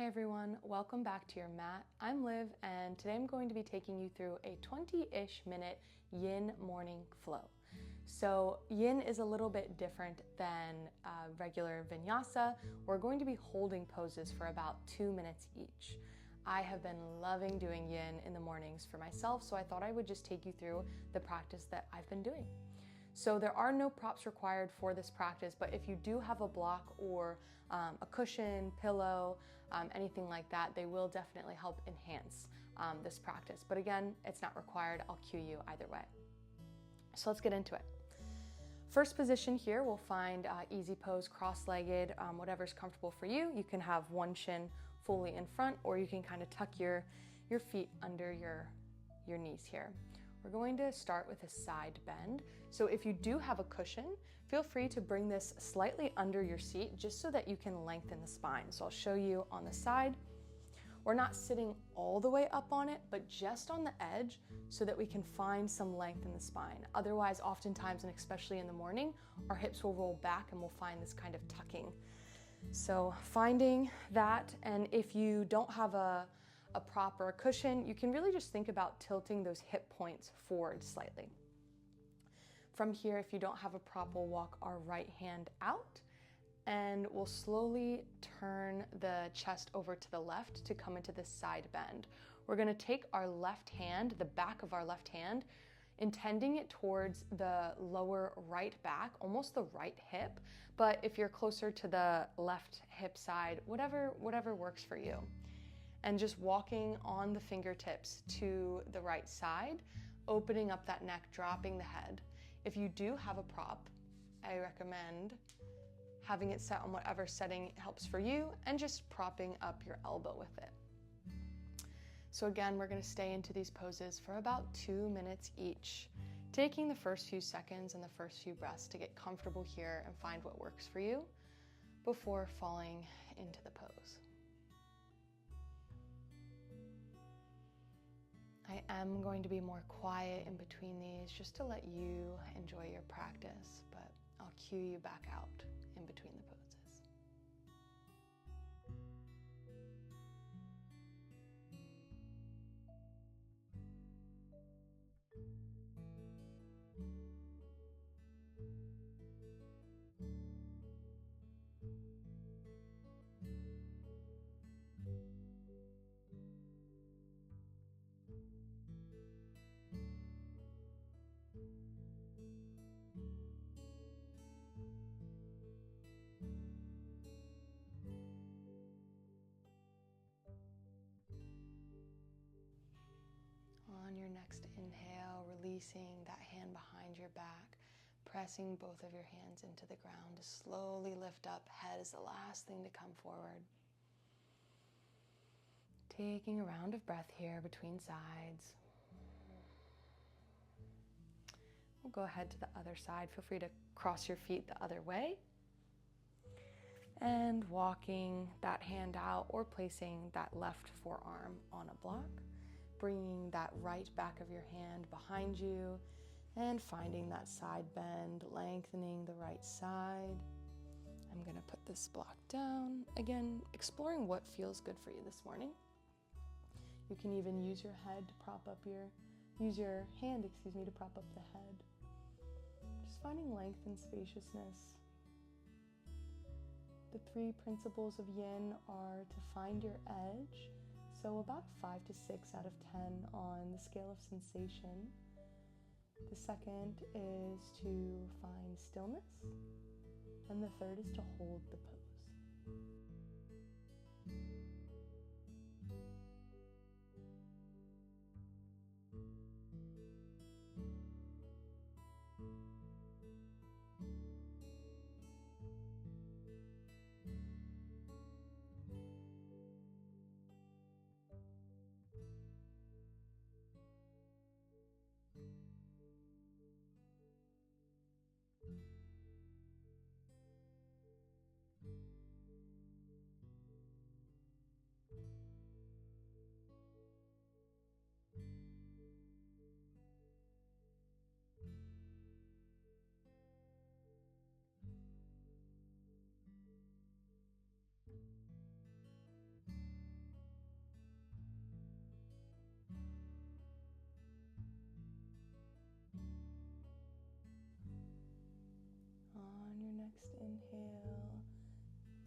Hey everyone, welcome back to your mat. I'm Liv, and today I'm going to be taking you through a 20-ish minute yin morning flow. So yin is a little bit different than regular vinyasa. We're going to be holding poses for about 2 minutes each. I have been loving doing yin in the mornings for myself, so I thought I would just take you through the practice that I've been doing. So there are no props required for this practice, but if you do have a block or a cushion, pillow, anything like that, they will definitely help enhance this practice. But again, it's not required. I'll cue you either way. So let's get into it. First position here, we'll find easy pose, cross-legged, whatever's comfortable for you. You can have one shin fully in front, or you can kind of tuck your feet under your knees here. We're going to start with a side bend. So if you do have a cushion, feel free to bring this slightly under your seat just so that you can lengthen the spine. So I'll show you on the side. We're not sitting all the way up on it, but just on the edge so that we can find some length in the spine. Otherwise, oftentimes, and especially in the morning, our hips will roll back and we'll find this kind of tucking. So finding that, and if you don't have a prop or a cushion, you can really just think about tilting those hip points forward slightly. From here, if you don't have a prop, we'll walk our right hand out and we'll slowly turn the chest over to the left to come into this side bend. We're gonna take our left hand, the back of our left hand, intending it towards the lower right back, almost the right hip, but if you're closer to the left hip side, whatever works for you. And just walking on the fingertips to the right side, opening up that neck, dropping the head. If you do have a prop, I recommend having it set on whatever setting helps for you and just propping up your elbow with it. So again, we're gonna stay into these poses for about 2 minutes each, taking the first few seconds and the first few breaths to get comfortable here and find what works for you before falling into the pose. I am going to be more quiet in between these just to let you enjoy your practice, but I'll cue you back out in between the poses. On your next inhale, releasing that hand behind your back, pressing both of your hands into the ground to slowly lift up. Head is the last thing to come forward. Taking a round of breath here between sides. We'll go ahead to the other side. Feel free to cross your feet the other way. And walking that hand out or placing that left forearm on a block. Bringing that right back of your hand behind you and finding that side bend, lengthening the right side. I'm gonna put this block down. Again, exploring what feels good for you this morning. You can even use your hand to prop up to prop up the head. Just finding length and spaciousness. The 3 principles of yin are to find your edge, so about 5 to 6 out of 10 on the scale of sensation. The second is to find stillness, and the third is to hold the pose.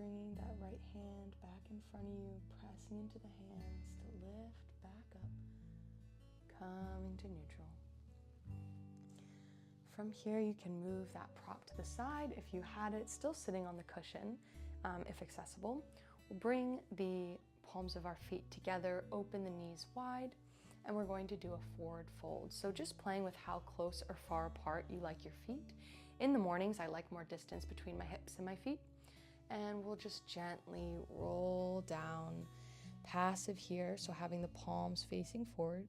bringing that right hand back in front of you, pressing into the hands to lift back up, coming to neutral. From here, you can move that prop to the side if you had it still sitting on the cushion, if accessible. We'll bring the palms of our feet together, open the knees wide, and we're going to do a forward fold. So just playing with how close or far apart you like your feet. In the mornings, I like more distance between my hips and my feet. And we'll just gently roll down, passive here, so having the palms facing forward.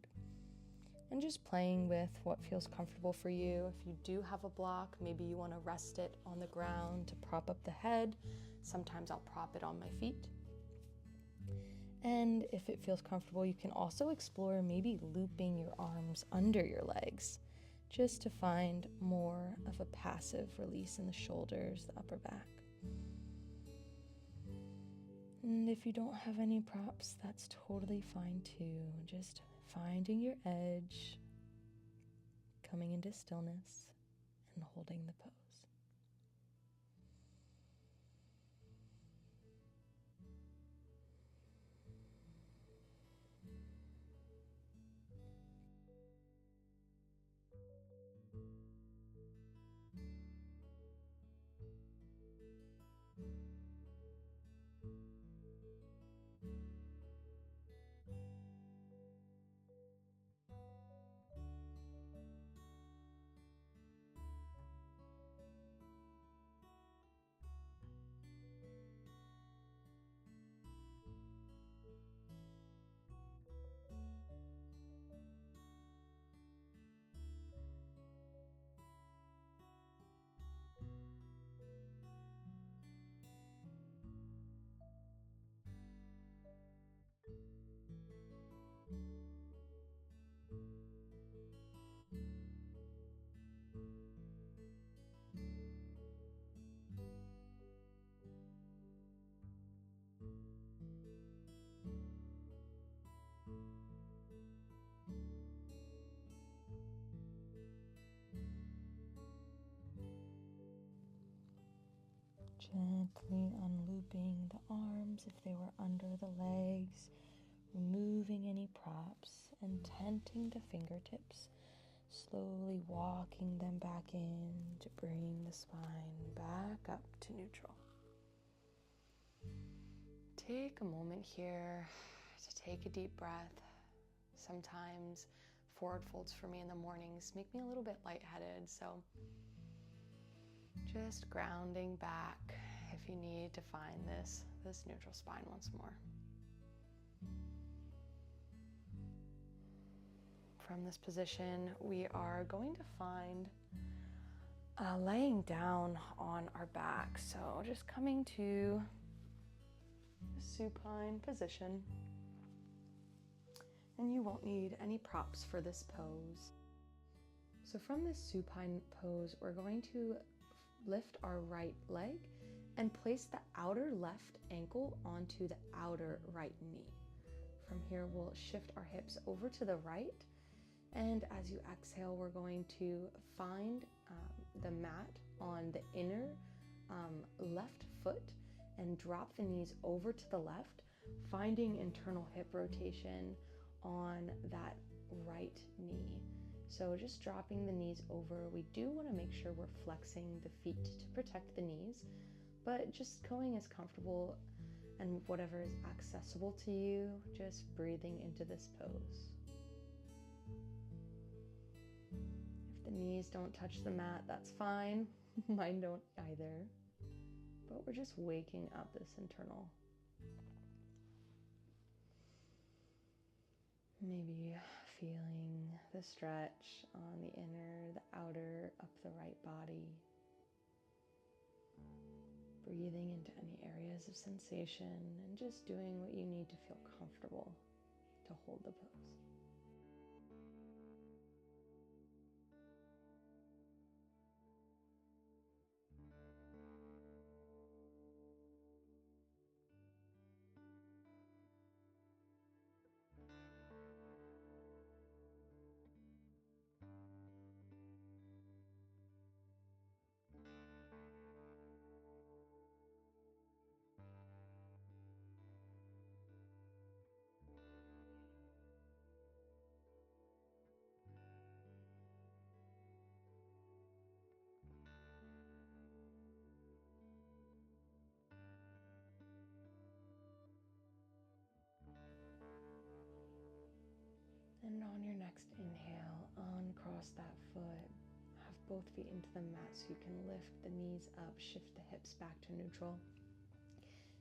And just playing with what feels comfortable for you. If you do have a block, maybe you want to rest it on the ground to prop up the head. Sometimes I'll prop it on my feet. And if it feels comfortable, you can also explore maybe looping your arms under your legs, just to find more of a passive release in the shoulders, the upper back. And if you don't have any props, that's totally fine too. Just finding your edge, coming into stillness, and holding the pose. Gently unlooping the arms if they were under the legs, removing any props and tenting the fingertips, slowly walking them back in to bring the spine back up to neutral. Take a moment here to take a deep breath. Sometimes forward folds for me in the mornings make me a little bit lightheaded, so just grounding back if you need to find this neutral spine once more. From this position, we are going to find laying down on our back. So just coming to the supine position. And you won't need any props for this pose. So from this supine pose, we're going to lift our right leg and place the outer left ankle onto the outer right knee. From here, we'll shift our hips over to the right. And as you exhale, we're going to find the mat on the inner left foot and drop the knees over to the left, finding internal hip rotation on that right knee. So just dropping the knees over. We do want to make sure we're flexing the feet to protect the knees, but just going as comfortable and whatever is accessible to you, just breathing into this pose. If the knees don't touch the mat, that's fine. Mine don't either. But we're just waking up this internal. Maybe feeling the stretch on the inner, the outer, up the right body. Breathing into any areas of sensation and just doing what you need to feel comfortable to hold the pose. And on your next inhale, uncross that foot. Have both feet into the mat so you can lift the knees up, shift the hips back to neutral.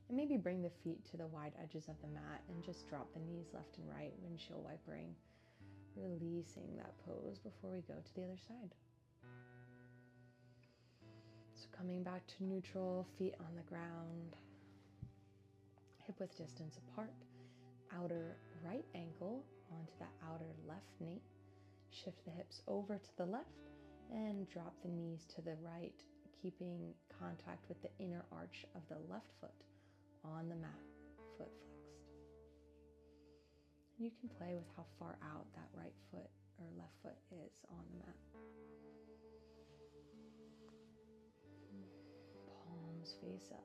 And maybe bring the feet to the wide edges of the mat and just drop the knees left and right, windshield wipering, releasing that pose before we go to the other side. So coming back to neutral, feet on the ground, hip width distance apart, outer right ankle onto the outer left knee. Shift the hips over to the left and drop the knees to the right, keeping contact with the inner arch of the left foot on the mat, foot flexed. And you can play with how far out that right foot or left foot is on the mat. Palms face up.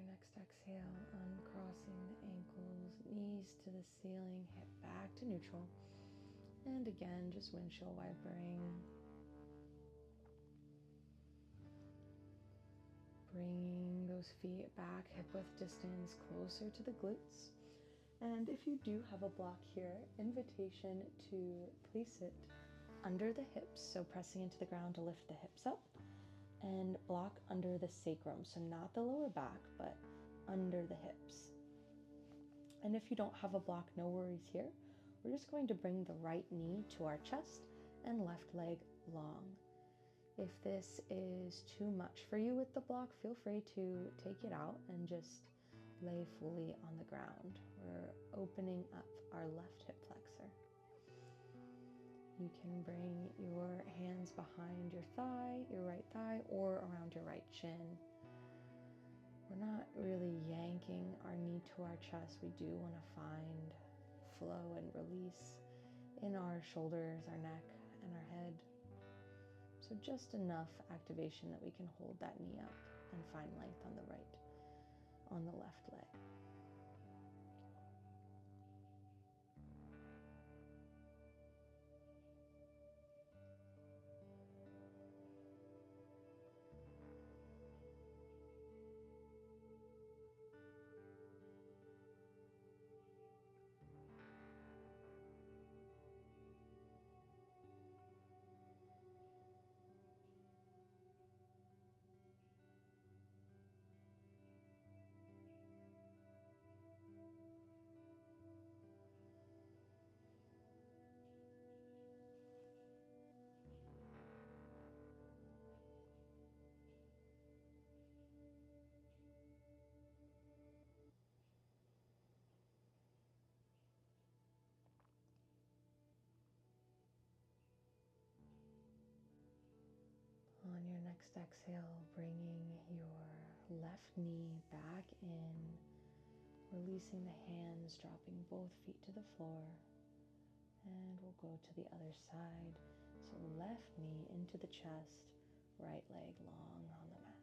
Next exhale, uncrossing the ankles, knees to the ceiling, hip back to neutral. And again, just windshield wipering. Bringing those feet back, hip width distance, closer to the glutes. And if you do have a block here, invitation to place it under the hips, so pressing into the ground to lift the hips up, and block under the sacrum, so not the lower back, but under the hips. And if you don't have a block, no worries here. We're just going to bring the right knee to our chest and left leg long. If this is too much for you with the block, feel free to take it out and just lay fully on the ground. We're opening up our left hip flexor. You can bring your hands behind your thigh, your right thigh, or around your right shin. We're not really yanking our knee to our chest. We do want to find flow and release in our shoulders, our neck, and our head. So just enough activation that we can hold that knee up and find length on the left leg. On your next exhale, bringing your left knee back in, releasing the hands, dropping both feet to the floor, and we'll go to the other side. So left knee into the chest, right leg long on the mat.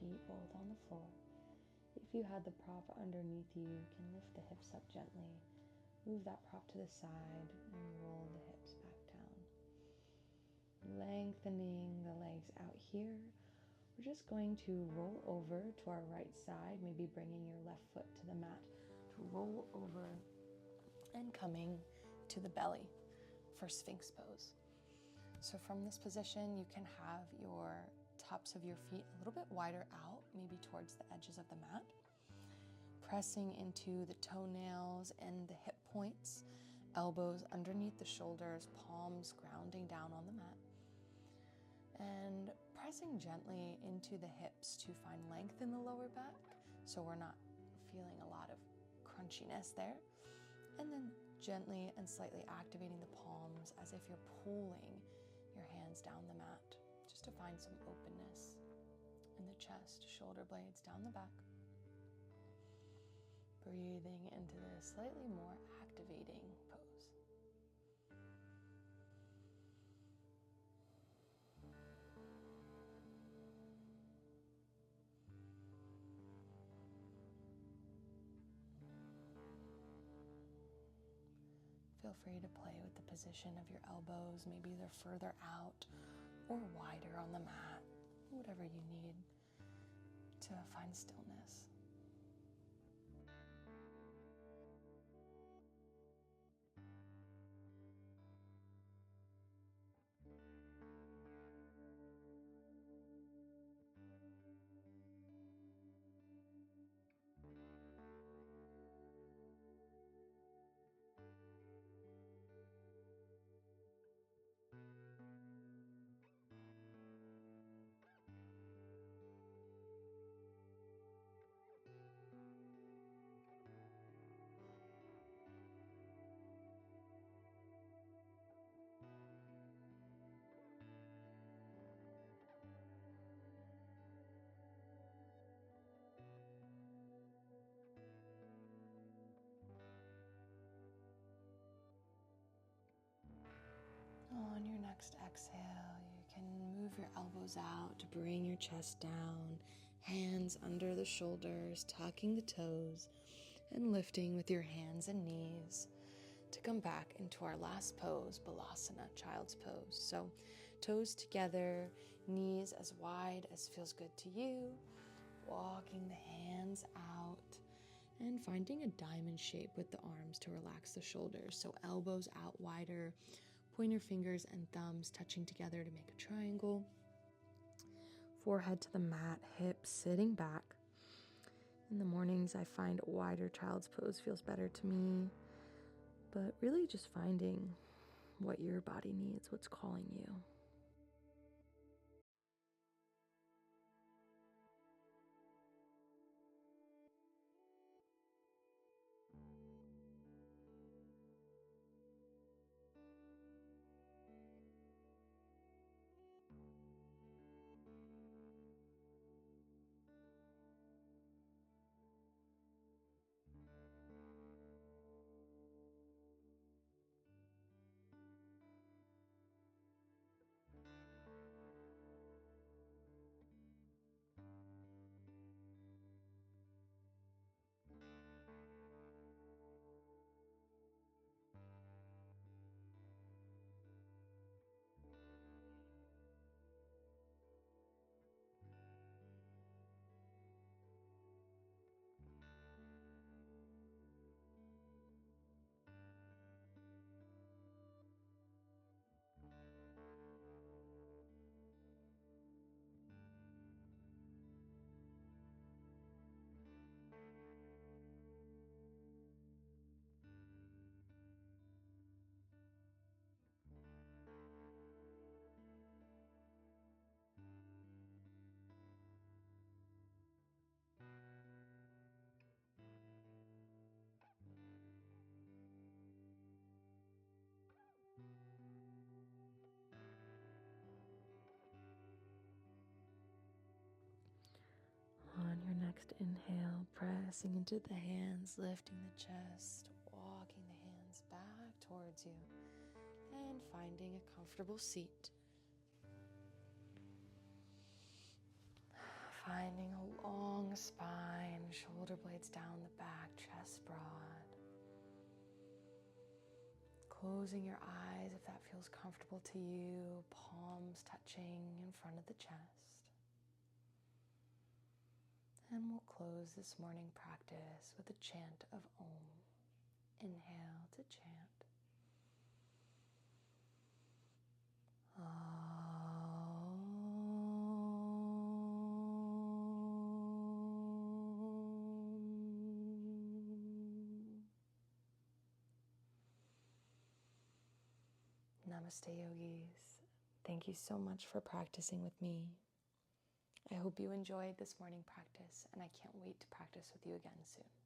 feet both on the floor. If you had the prop underneath you, you can lift the hips up gently. Move that prop to the side and roll the hips back down. Lengthening the legs out here. We're just going to roll over to our right side, maybe bringing your left foot to the mat to roll over and coming to the belly for Sphinx pose. So from this position, you can have your tops of your feet a little bit wider out, maybe towards the edges of the mat. Pressing into the toenails and the hip points, elbows underneath the shoulders, palms grounding down on the mat. And pressing gently into the hips to find length in the lower back, so we're not feeling a lot of crunchiness there. And then gently and slightly activating the palms as if you're pulling your hands down the mat, just to find some openness in the chest, shoulder blades down the back. Breathing into this slightly more activating pose. Feel free to play with the position of your elbows. Maybe they're further out or wider on the mat, whatever you need to find stillness. On your next exhale, you can move your elbows out to bring your chest down, hands under the shoulders, tucking the toes, and lifting with your hands and knees to come back into our last pose, Balasana, child's pose. So toes together, knees as wide as feels good to you, walking the hands out, and finding a diamond shape with the arms to relax the shoulders. So elbows out wider, pointer fingers and thumbs touching together to make a triangle. Forehead to the mat, hips sitting back. In the mornings, I find a wider child's pose feels better to me, but really just finding what your body needs, what's calling you. On your next inhale, pressing into the hands, lifting the chest, walking the hands back towards you, and finding a comfortable seat. Finding a long spine, shoulder blades down the back, chest broad. Closing your eyes if that feels comfortable to you, palms touching in front of the chest. And we'll close this morning practice with a chant of Om. Inhale to chant. Namaste, yogis. Thank you so much for practicing with me. I hope you enjoyed this morning practice, and I can't wait to practice with you again soon.